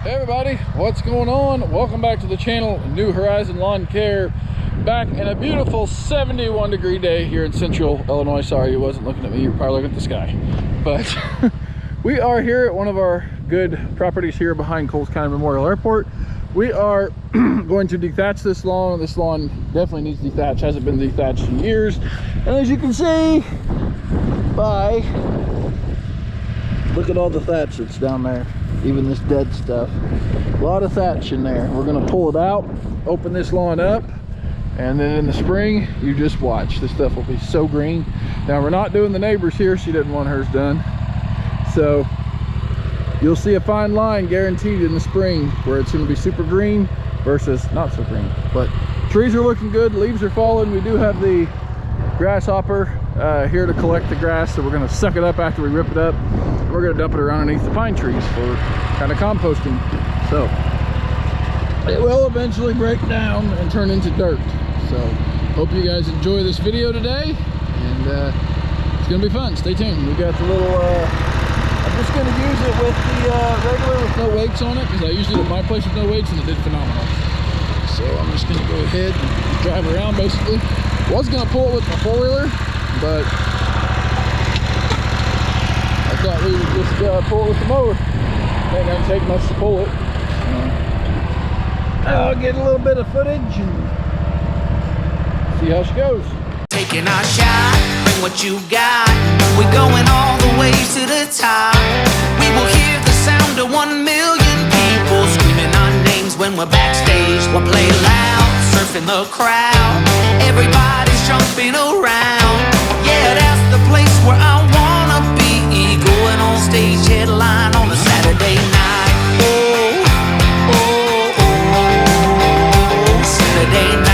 Hey everybody, what's going on? Welcome back to the channel, New Horizon Lawn Care. Back in a beautiful 71 degree day here in central Illinois. Sorry you wasn't looking at me, you're probably looking at the sky. But we are here at one of our good properties here behind Coles County Memorial Airport. We are going to dethatch this lawn. This lawn definitely needs dethatch, hasn't been dethatched in years. And as you can see, look at all the thatch that's down there. Even this dead stuff. A lot of thatch in there. We're gonna pull it out, open this lawn up, and then in the spring, you just watch. This stuff will be so green. Now we're not doing the neighbors here. She didn't want hers done. So you'll see a fine line guaranteed in the spring where it's gonna be super green versus not so green. But trees are looking good, leaves are falling. We do have the Grasshopper here to collect the grass, so we're gonna suck it up after we rip it up. We're gonna dump it around underneath the pine trees for kind of composting. So it will eventually break down and turn into dirt. So hope you guys enjoy this video today, and it's gonna be fun. Stay tuned. We got the little I'm just gonna use it with the regular with no weights on it, because I used it at my place with no weights and it did phenomenal. So I'm just gonna go ahead and drive around basically. Was gonna pull it with my four-wheeler, but I thought we would just pull it with the mower. Ain't gonna take much to pull it. I'll get a little bit of footage and see how she goes. Taking our shot, bring what you got. We're going all the way to the top. We will hear the sound of 1 million people screaming our names when we're backstage. We'll play loud, surfing the crowd. Everybody's jumping around. Yeah, that's the place where I wanna be. Going on stage, headline on a Saturday night. Oh, oh, oh, Saturday night.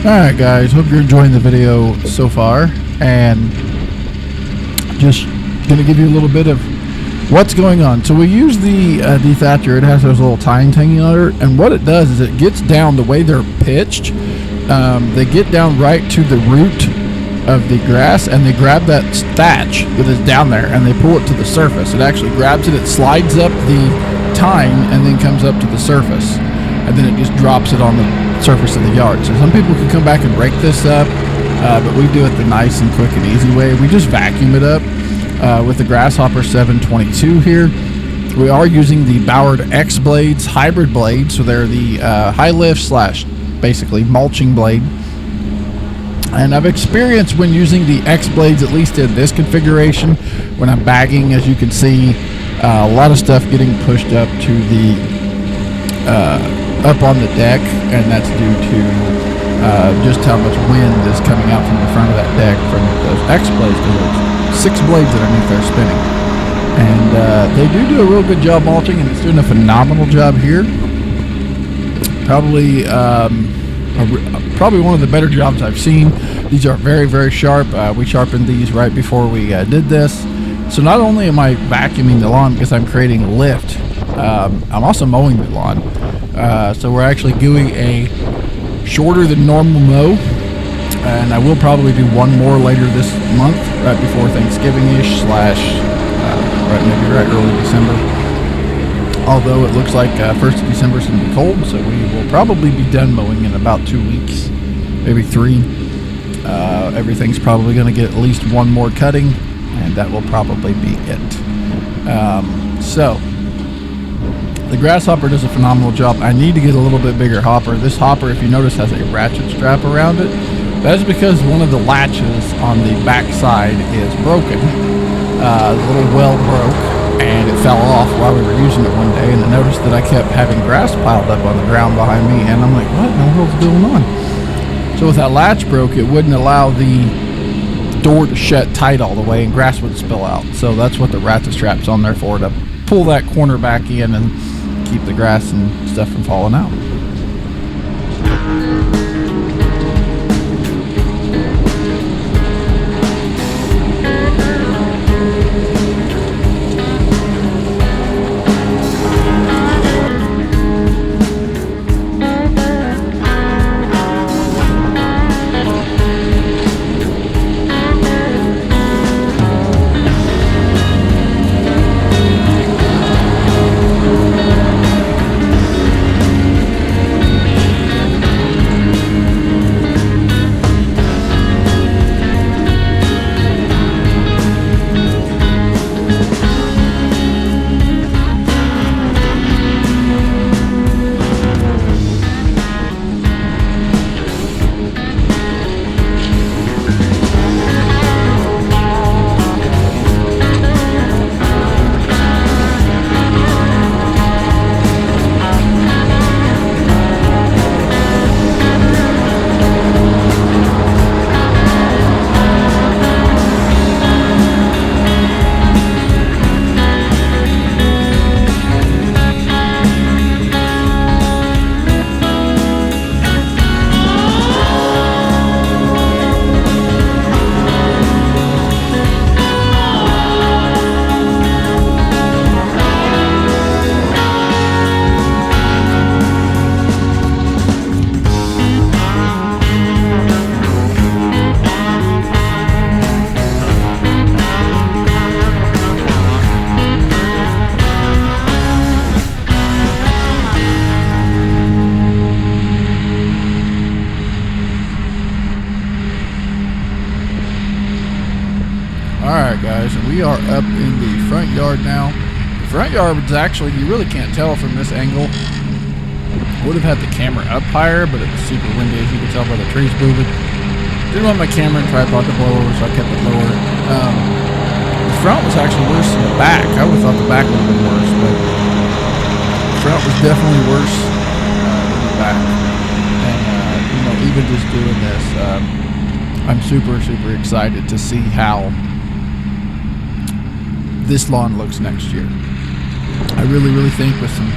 Alright guys, hope you're enjoying the video so far, and just gonna give you a little bit of what's going on. So we use the dethatcher. It has those little tines hanging on it, and what it does is it gets down the way they're pitched. They get down right to the root of the grass, and they grab that thatch that is down there and they pull it to the surface. It actually grabs it, it slides up the tine and then comes up to the surface, and then it just drops it on the surface of the yard. So some people can come back and rake this up, but we do it the nice and quick and easy way. We just vacuum it up with the Grasshopper 722 here. We are using the Ballard X blades, hybrid blades, so they're the high lift slash basically mulching blade. And I've experienced when using the X blades, at least in this configuration, when I'm bagging, as you can see, a lot of stuff getting pushed up to the up on the deck, and that's due to just how much wind is coming out from the front of that deck from those X blades, because there's 6 blades underneath there spinning. And they do a real good job mulching, and it's doing a phenomenal job here. Probably one of the better jobs I've seen. These are very, very sharp. We sharpened these right before we did this. So not only am I vacuuming the lawn because I'm creating lift, I'm also mowing the lawn. So we're actually doing a shorter than normal mow, and I will probably do one more later this month, right before Thanksgiving-ish slash maybe right early December. Although it looks like 1st of December is going to be cold, so we will probably be done mowing in about 2 weeks, maybe 3. Everything's probably going to get at least one more cutting, and that will probably be it. So the Grasshopper does a phenomenal job. I need to get a little bit bigger hopper. This hopper, if you notice, has a ratchet strap around it. That is because one of the latches on the back side is broken. The little weld broke, and it fell off while we were using it one day, and I noticed that I kept having grass piled up on the ground behind me, and I'm like, what in the world's going on? So with that latch broke, it wouldn't allow the door to shut tight all the way, and grass would spill out. So that's what the ratchet strap's on there for, to pull that corner back in and keep the grass and stuff from falling out. Alright guys, we are up in the front yard now. The front yard is actually, you really can't tell from this angle. Would have had the camera up higher, but it was super windy, as you can tell by the trees moving. Didn't want my camera and tripod to blow over, so I kept it lower. The front was actually worse than the back. I would have thought the back would have been worse, but the front was definitely worse than the back. And even just doing this, I'm super excited to see how this lawn looks next year. I really think with some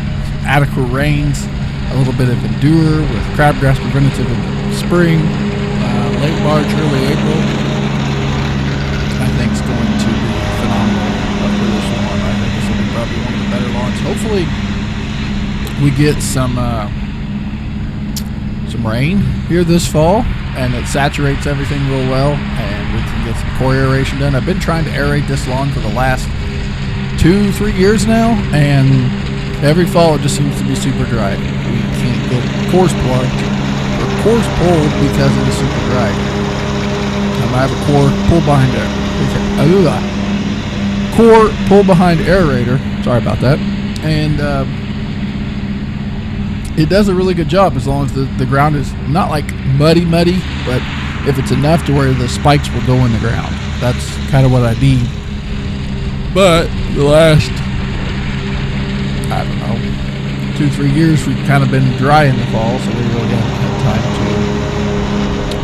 adequate rains, a little bit of Endure with crabgrass preventative in the spring, late March, early April. I think it's going to be phenomenal for this lawn. I think this will be probably one of the better lawns. Hopefully we get some rain here this fall, and it saturates everything real well, and we can get some core aeration done. I've been trying to aerate this lawn for the last 2-3 years now, and every fall it just seems to be super dry. We can't get cores plugged or cores pulled because it is super dry. I have a core pull behind aerator. Sorry about that. And it does a really good job as long as the ground is not like muddy, but if it's enough to where the spikes will go in the ground. That's kind of what I need. But the last, I don't know, 2-3 years, we've kind of been dry in the fall, so we really haven't had time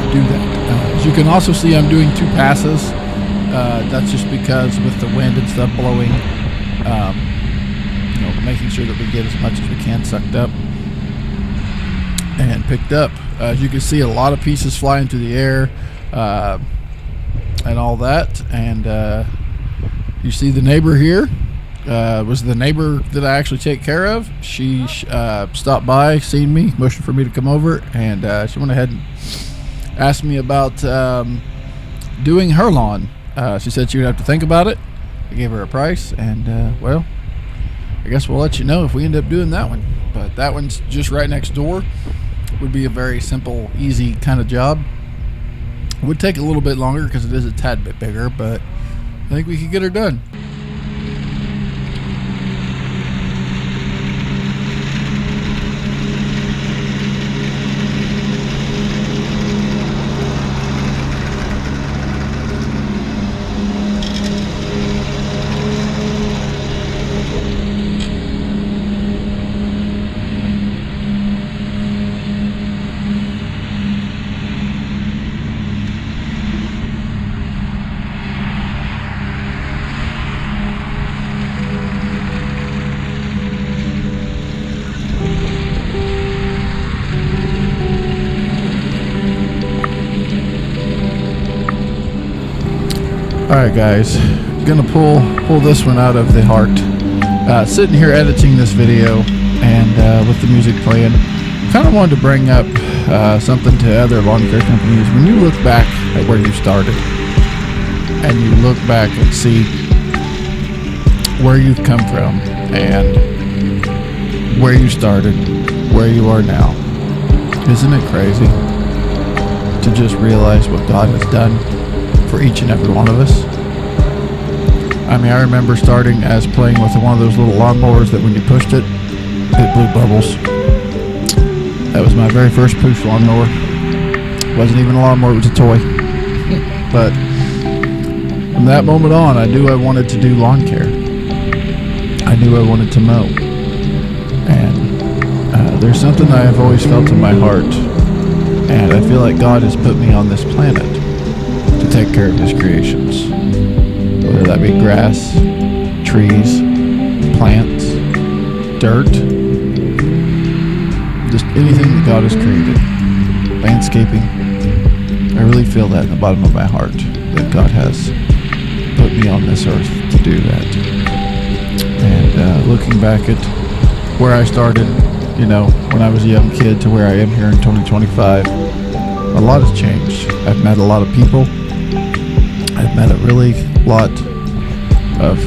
to do that. As you can also see, I'm doing 2 passes. That's just because with the wind and stuff blowing, making sure that we get as much as we can sucked up and picked up. As you can see, a lot of pieces flying through the air and all that. And you see the neighbor here was the neighbor that I actually take care of. She stopped by, seen me, motioned for me to come over, and she went ahead and asked me about doing her lawn. She said she would have to think about it. I gave her a price, and well, I guess we'll let you know if we end up doing that one. But that one's just right next door. Would be a very simple, easy kind of job. Would take a little bit longer because it is a tad bit bigger, but I think we could get her done. Alright guys, gonna pull this one out of the heart. Sitting here editing this video and with the music playing, kind of wanted to bring up something to other lawn care companies. When you look back at where you started and you look back and see where you've come from and where you started, where you are now, isn't it crazy to just realize what God has done for each and every one of us? I mean, I remember starting as playing with one of those little lawnmowers that when you pushed it, it blew bubbles. That was my very first push lawnmower. It wasn't even a lawnmower, it was a toy. But from that moment on, I knew I wanted to do lawn care. I knew I wanted to mow. And there's something I have always felt in my heart, and I feel like God has put me on this planet to take care of His creations. Whether that be grass, trees, plants, dirt, just anything that God has created, landscaping. I really feel that in the bottom of my heart, that God has put me on this earth to do that. And looking back at where I started, when I was a young kid to where I am here in 2025, a lot has changed. I've met a lot of people. I've met a really lot of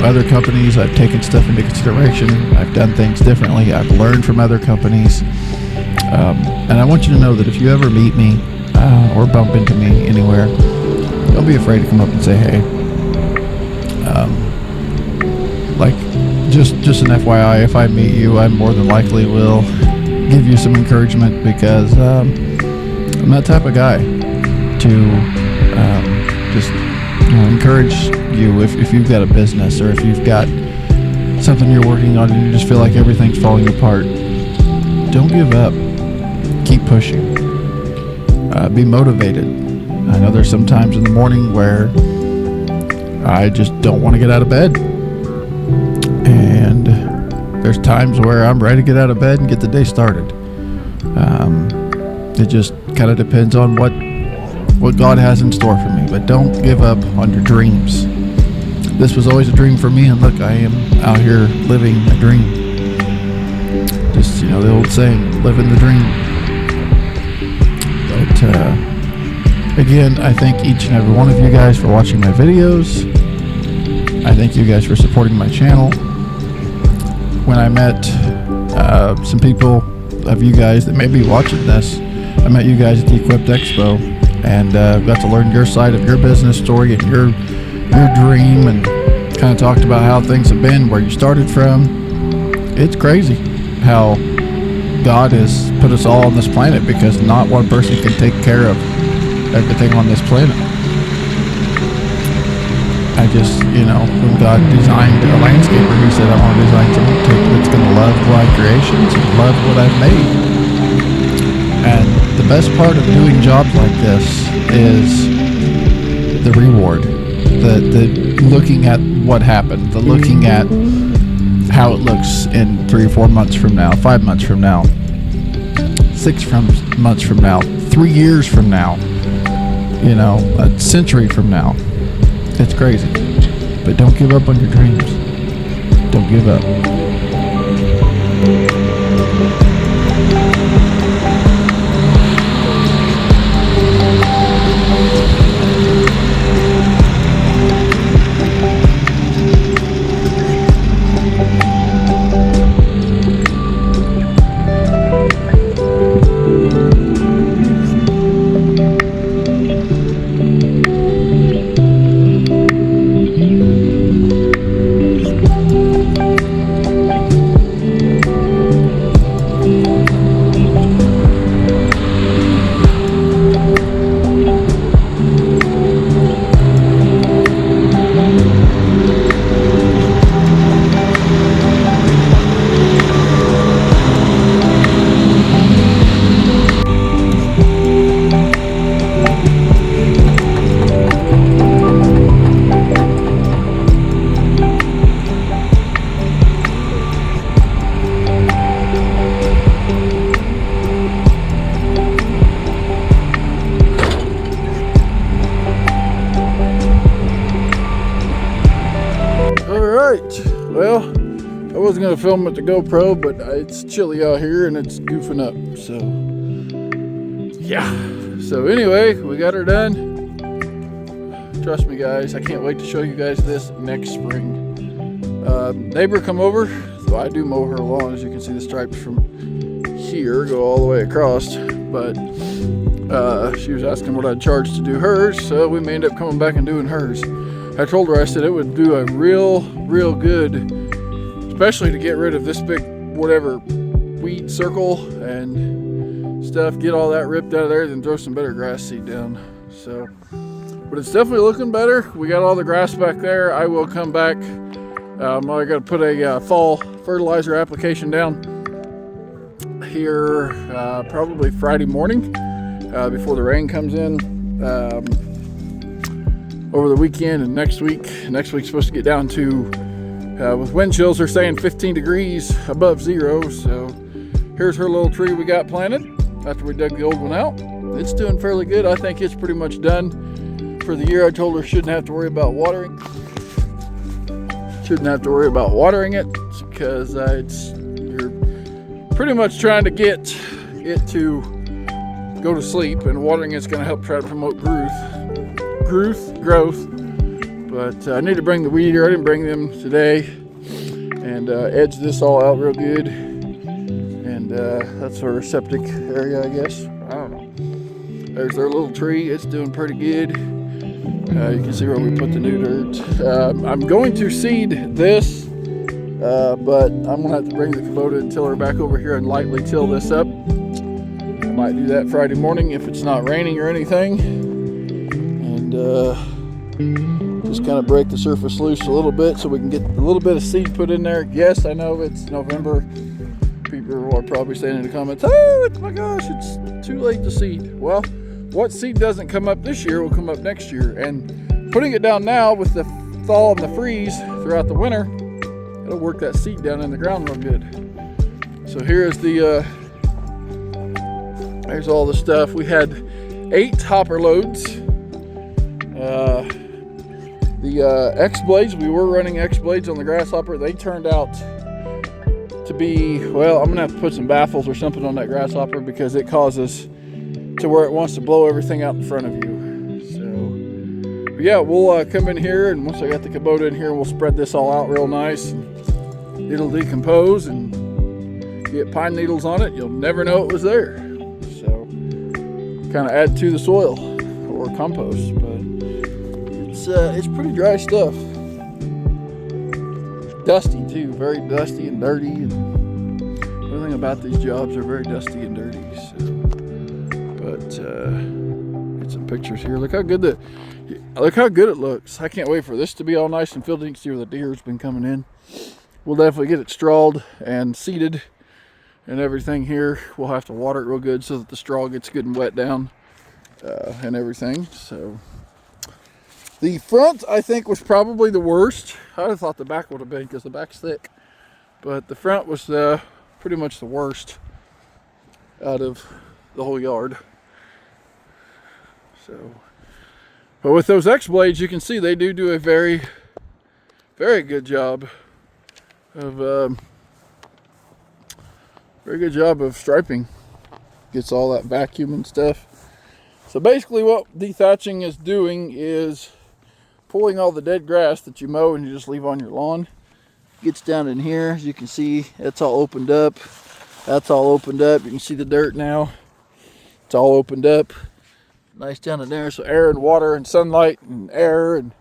other companies. I've taken stuff into consideration. I've done things differently. I've learned from other companies. And I want you to know that if you ever meet me or bump into me anywhere, don't be afraid to come up and say, hey. Just an FYI, if I meet you, I more than likely will give you some encouragement, because I'm that type of guy to just encourage you if you've got a business, or if you've got something you're working on and you just feel like everything's falling apart. Don't give up. Keep pushing. Be motivated. I know there's some times in the morning where I just don't want to get out of bed, and there's times where I'm ready to get out of bed and get the day started. It just kind of depends on what God has in store for me. But don't give up on your dreams. This was always a dream for me, and look, I am out here living a dream. Just, the old saying, living the dream. But again, I thank each and every one of you guys for watching my videos. I thank you guys for supporting my channel. When I met some people of you guys that may be watching this, I met you guys at the Equipped Expo, and got to learn your side of your business story and your dream, and kind of talked about how things have been, where you started from. It's crazy how God has put us all on this planet, because not one person can take care of everything on this planet. I just, when God designed a landscaper, he said, I want to design something that's going to love my creations and love what I've made. And the best part of doing jobs like this is the reward, the looking at what happened, the looking at how it looks in 3 or 4 months from now, 5 months from now, 6 months from now, 3 years from now, a century from now. It's crazy. But don't give up on your dreams. Don't give up. Well, I wasn't going to film with the GoPro, but it's chilly out here and it's goofing up, so yeah. So anyway, we got her done. Trust me guys, I can't wait to show you guys this next spring. Neighbor come over, so I do mow her lawn. As you can see, the stripes from here go all the way across, but she was asking what I'd charge to do hers, so we may end up coming back and doing hers. I told her, I said it would do a real good, especially to get rid of this big whatever weed circle and stuff, get all that ripped out of there, then throw some better grass seed down. So, but it's definitely looking better. We got all the grass back there. I will come back. I got to put a fall fertilizer application down here probably Friday morning before the rain comes in. Over the weekend and next week's supposed to get down to with wind chills, they're saying 15 degrees above zero. So here's her little tree we got planted after we dug the old one out. It's doing fairly good. I think it's pretty much done for the year. I told her shouldn't have to worry about watering it because you're pretty much trying to get it to go to sleep, and watering it's going to help try to promote growth. But I need to bring the weed eater. I didn't bring them today, and edge this all out real good. And that's our septic area, I guess. I don't know. There's their little tree. It's doing pretty good. You can see where we put the new dirt. I'm going to seed this, but I'm gonna have to bring the Kubota and tiller back over here and lightly till this up. I might do that Friday morning if it's not raining or anything. And just kind of break the surface loose a little bit so we can get a little bit of seed put in there. Yes, I know it's November. People are probably saying in the comments, oh my gosh, it's too late to seed. Well, what seed doesn't come up this year will come up next year. And putting it down now with the thaw and the freeze throughout the winter, It'll work that seed down in the ground real good. So here's the, there's all the stuff. We had 8 hopper loads. The X blades, we were running X blades on the Grasshopper. They turned out to be, well, I'm gonna have to put some baffles or something on that Grasshopper because it causes to where it wants to blow everything out in front of you. So, but yeah, we'll come in here, and once I got the Kubota in here, we'll spread this all out real nice. It'll decompose and get pine needles on it. You'll never know it was there. So, kind of add to the soil or compost, but it's pretty dry stuff. Dusty too, very dusty and dirty, and everything about these jobs are very dusty and dirty. So, but get some pictures here. Look how good it looks. I can't wait for this to be all nice and filled. You can see where the deer's been coming in. We'll definitely get it strawed and seeded and everything here. We'll have to water it real good so that the straw gets good and wet down and everything. So the front, I think, was probably the worst. I thought the back would have been because the back's thick, but the front was pretty much the worst out of the whole yard. So, but with those X blades, you can see they do a very, very good job of striping. Gets all that vacuum and stuff. So basically, what dethatching is doing is pulling all the dead grass that you mow and you just leave on your lawn. Gets down in here, as you can see, it's all opened up. That's all opened up. You can see the dirt now. It's all opened up. Nice down in there, so air and water and sunlight and air and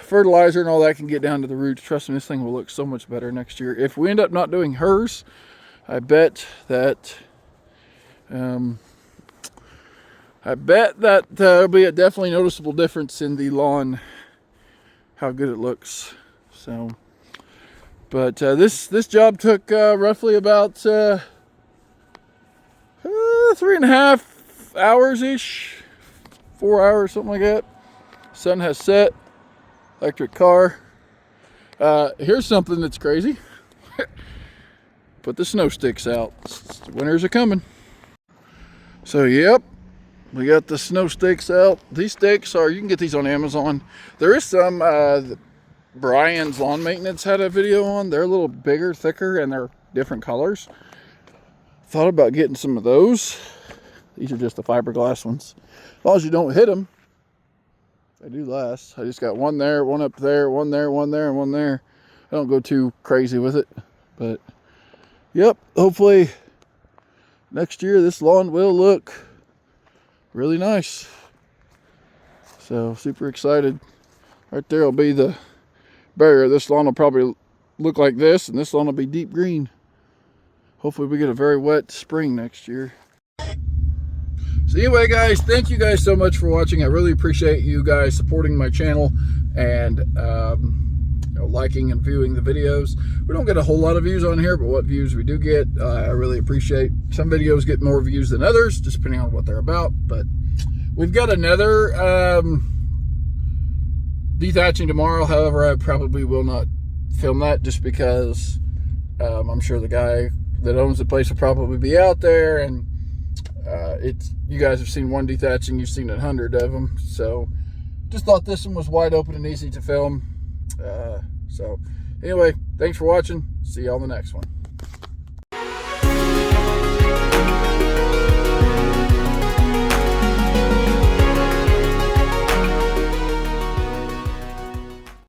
fertilizer and all that can get down to the roots. Trust me, this thing will look so much better next year. If we end up not doing hers, I bet that there'll be a definitely noticeable difference in the lawn, how good it looks. So, but this job took roughly about 3.5 hours ish, 4 hours, something like that. Sun has set. Electric car. Here's something that's crazy. Put the snow sticks out. The winters are coming. So yep, we got the snow sticks out. These sticks are, you can get these on Amazon. There is some Brian's Lawn Maintenance had a video on. They're a little bigger, thicker, and they're different colors. Thought about getting some of those. These are just the fiberglass ones. As long as you don't hit them, they do last. I just got one there, one up there, one there, one there, and one there. I don't go too crazy with it, but yep, hopefully next year this lawn will look really nice. So super excited. Right there will be the barrier. This lawn will probably look like this, and this lawn will be deep green. Hopefully we get a very wet spring next year. So anyway, guys, thank you guys so much for watching. I really appreciate you guys supporting my channel and liking and viewing the videos. We don't get a whole lot of views on here, but what views we do get, I really appreciate. Some videos get more views than others, just depending on what they're about. But we've got another dethatching tomorrow. However, I probably will not film that just because I'm sure the guy that owns the place will probably be out there, and you guys have seen one dethatching, you've seen 100 of them, so just thought this one was wide open and easy to film. So anyway, thanks for watching. See you on the next one.